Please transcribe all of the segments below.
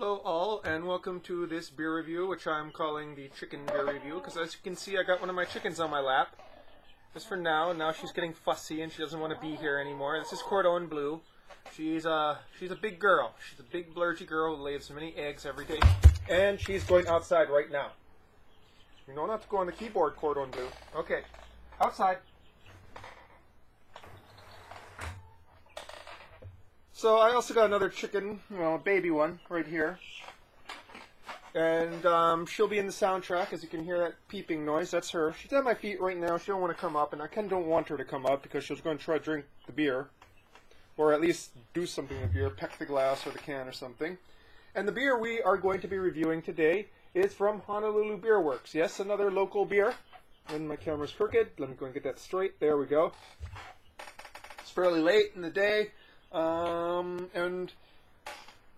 Hello all, and welcome to this beer review, which I'm calling the chicken beer review, because as you can see I got one of my chickens on my lap. Just for now. Now she's getting fussy and she doesn't want to be here anymore. This is Cordon Bleu. She's a big girl. She's a big blurgy girl who lays many eggs every day. And she's going outside right now. You know not to go on the keyboard, Cordon Bleu. Okay, outside. So I also got another chicken, well, a baby one, right here. And she'll be in the soundtrack, as you can hear that peeping noise. That's her. She's at my feet right now. She don't want to come up, and I kind of don't want her to come up because she's going to try to drink the beer. Or at least do something with the beer, peck the glass or the can or something. And the beer we are going to be reviewing today is from Honolulu Beerworks. Yes, another local beer. And my camera's crooked. Let me go and get that straight. There we go. It's fairly late in the day. And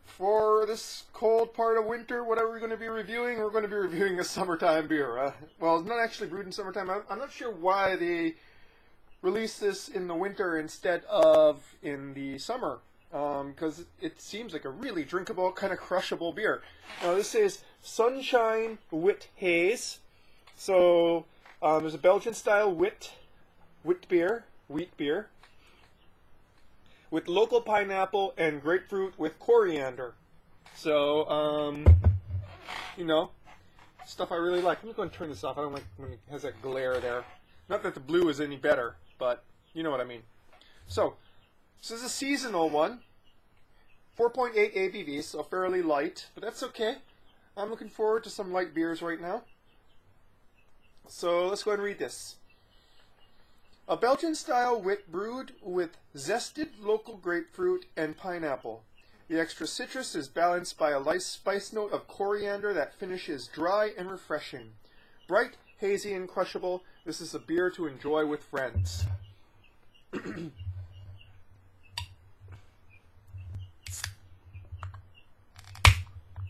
for this cold part of winter, whatever we're going to be reviewing a summertime beer. Well, it's not actually brewed in summertime. I'm not sure why they released this in the winter instead of in the summer, because it seems like a really drinkable, kind of crushable beer. Now, this is Sunshine Wit Haze. So, there's a Belgian-style wheat beer, with local pineapple and grapefruit with coriander. So, you know, stuff I really like. I'm going to turn this off. I don't like when it has that glare there. Not that the blue is any better, but you know what I mean. So, this is a seasonal one. 4.8 ABV, so fairly light, but that's okay. I'm looking forward to some light beers right now. So, let's go ahead and read this. A Belgian-style wit brewed with zested local grapefruit and pineapple. The extra citrus is balanced by a light spice note of coriander that finishes dry and refreshing. Bright, hazy, and crushable, this is a beer to enjoy with friends.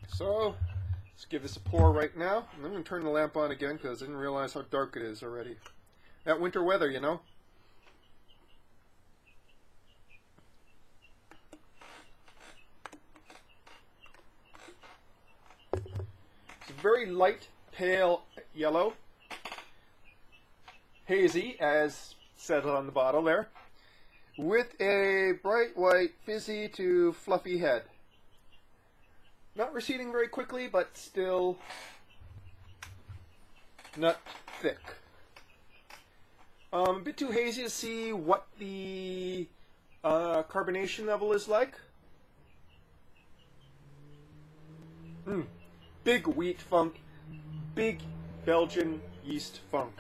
So, let's give this a pour right now. I'm going to turn the lamp on again because I didn't realize how dark it is already. That winter weather, you know. It's a very light, pale yellow. Hazy, as said on the bottle there. With a bright white, fizzy to fluffy head. Not receding very quickly, but still not thick. A bit too hazy to see what the carbonation level is like. Big wheat funk, big Belgian yeast funk.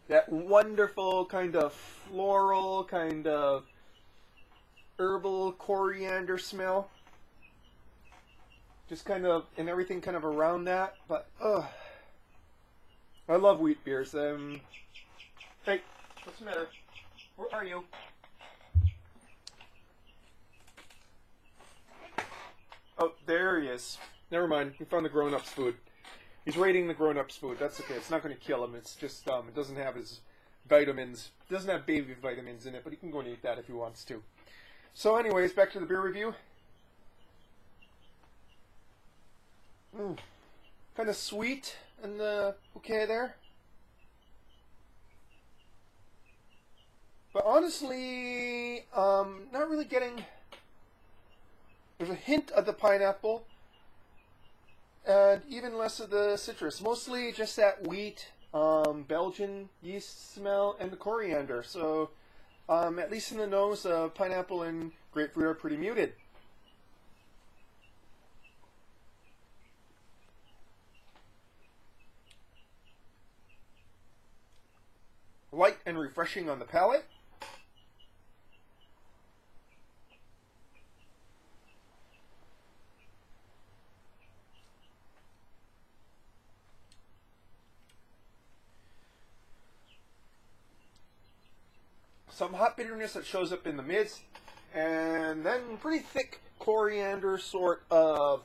That wonderful kind of floral, kind of herbal coriander smell. Just kind of, and everything kind of around that, but I love wheat beers. Hey, what's the matter? Where are you? Oh, there he is. Never mind. We found the grown-ups' food. He's raiding the grown-ups' food. That's okay. It's not going to kill him. It's just, it doesn't have his vitamins. It doesn't have baby vitamins in it, but he can go and eat that if he wants to. So anyways, back to the beer review. Kind of sweet and okay there. But honestly, not really getting. There's a hint of the pineapple, and even less of the citrus. Mostly just that wheat, Belgian yeast smell, and the coriander. So, at least in the nose, pineapple and grapefruit are pretty muted. Light and refreshing on the palate. Some hot bitterness that shows up in the midst, and then pretty thick coriander sort of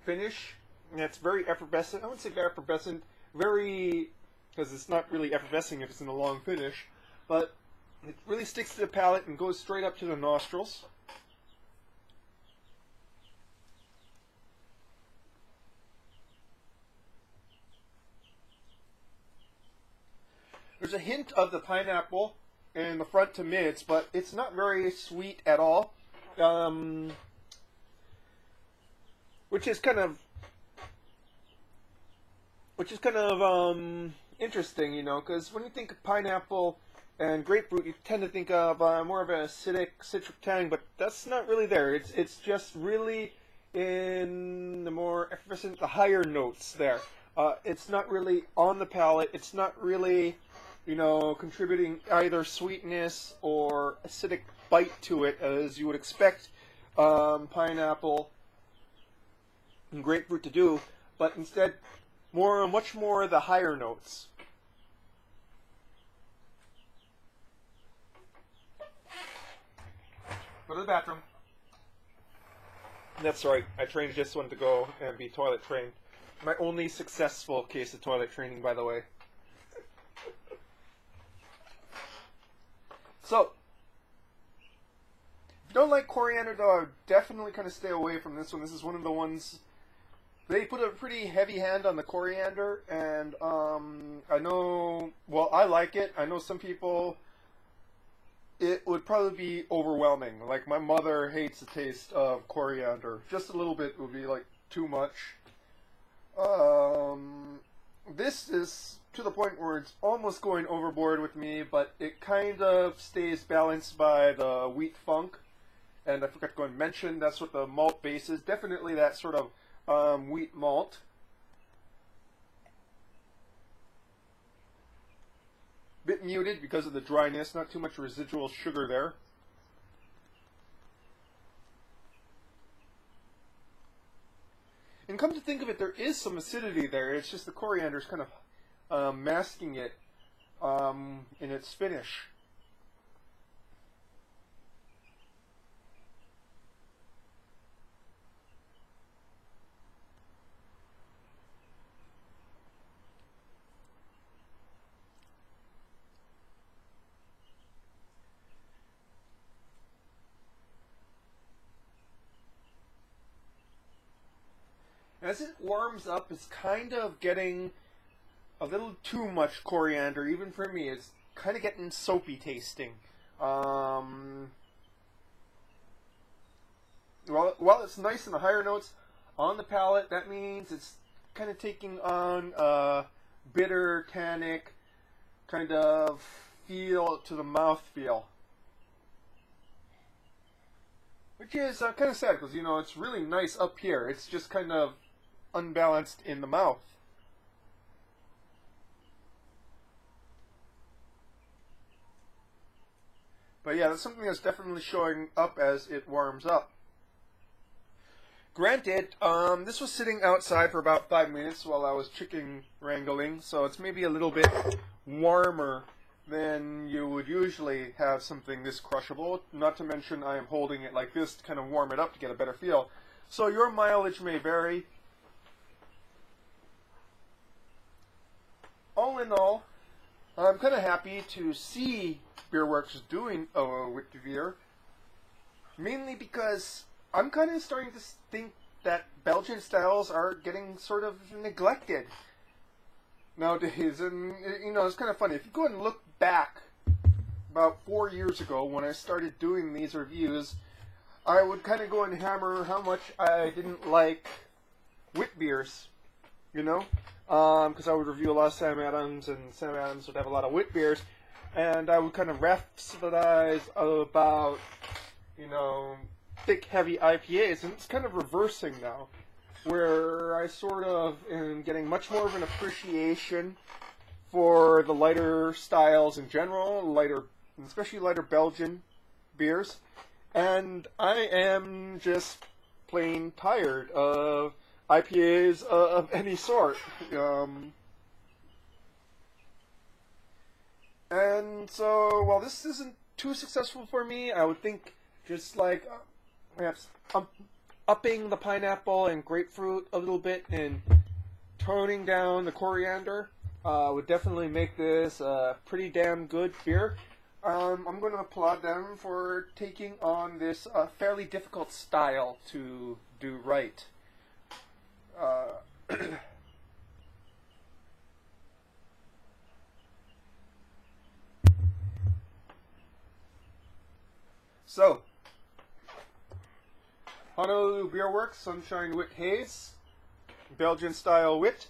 finish. And it's very effervescent. I wouldn't say very effervescent, very, because it's not really effervescing if it's in a long finish, but it really sticks to the palate and goes straight up to the nostrils. There's a hint of the pineapple in the front to mids, but it's not very sweet at all. Which is kind of interesting, you know, because when you think of pineapple and grapefruit, you tend to think of more of an acidic citric tang, but that's not really there. It's just really in the more effervescent, the higher notes there. It's not really on the palate. It's not really, you know, contributing either sweetness or acidic bite to it as you would expect pineapple and grapefruit to do, but instead much more the higher notes. Go to the bathroom. That's right, I trained this one to go and be toilet trained. My only successful case of toilet training, by the way. So, if you don't like coriander though, I would definitely kind of stay away from this one. This is one of the ones, they put a pretty heavy hand on the coriander, and I know, well, I like it. I know some people, it would probably be overwhelming. Like, my mother hates the taste of coriander. Just a little bit would be, like, too much. This is to the point where it's almost going overboard with me, but it kind of stays balanced by the wheat funk. And I forgot to go and mention, that's what the malt base is. Definitely that sort of wheat malt. Bit muted because of the dryness, not too much residual sugar there. And come to think of it, there is some acidity there. It's just the coriander is kind of masking it in its finish. As it warms up, it's kind of getting a little too much coriander, even for me. It's kind of getting soapy tasting. While it's nice in the higher notes on the palate, that means it's kind of taking on a bitter, tannic kind of feel to the mouth feel. Which is kind of sad, because, you know, it's really nice up here. It's just kind of unbalanced in the mouth. But yeah, that's something that's definitely showing up as it warms up. Granted, this was sitting outside for about 5 minutes while I was chicken wrangling, so it's maybe a little bit warmer than you would usually have something this crushable. Not to mention I am holding it like this to kind of warm it up to get a better feel. So your mileage may vary. All in all, I'm kind of happy to see Beerworks doing a wit beer, mainly because I'm kind of starting to think that Belgian styles are getting sort of neglected nowadays. And, you know, it's kind of funny. If you go and look back about 4 years ago when I started doing these reviews, I would kind of go and hammer how much I didn't like wit beers, you know? Because I would review a lot of Sam Adams, and Sam Adams would have a lot of wit beers, and I would kind of rhapsodize about, you know, thick, heavy IPAs, and it's kind of reversing now, where I sort of am getting much more of an appreciation for the lighter styles in general, lighter, especially lighter Belgian beers, and I am just plain tired of IPAs of any sort. And so, while this isn't too successful for me, I would think just like perhaps upping the pineapple and grapefruit a little bit and toning down the coriander would definitely make this a pretty damn good beer. I'm going to applaud them for taking on this fairly difficult style to do right. So, Honolulu Beerworks Sunshine Wit Haze, Belgian style wit.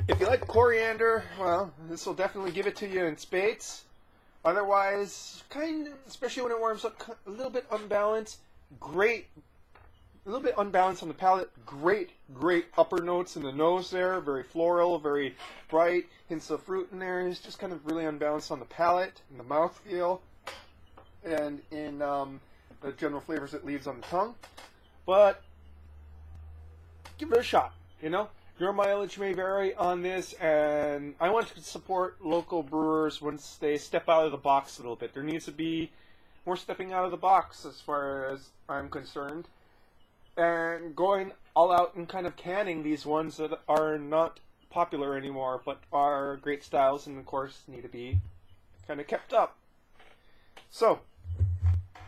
If you like coriander, well, this will definitely give it to you in spades. Otherwise, especially when it warms up, a little bit unbalanced. Great, a little bit unbalanced on the palate. Great upper notes in the nose there. Very floral, very bright. Hints of fruit in there. It's just kind of really unbalanced on the palate, in the mouthfeel, and in the general flavors it leaves on the tongue. But give it a shot, you know. Your mileage may vary on this, and I want to support local brewers once they step out of the box a little bit. There needs to be more stepping out of the box as far as I'm concerned, and going all out and kind of canning these ones that are not popular anymore, but are great styles and of course need to be kind of kept up. So,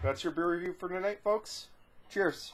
that's your beer review for tonight, folks. Cheers.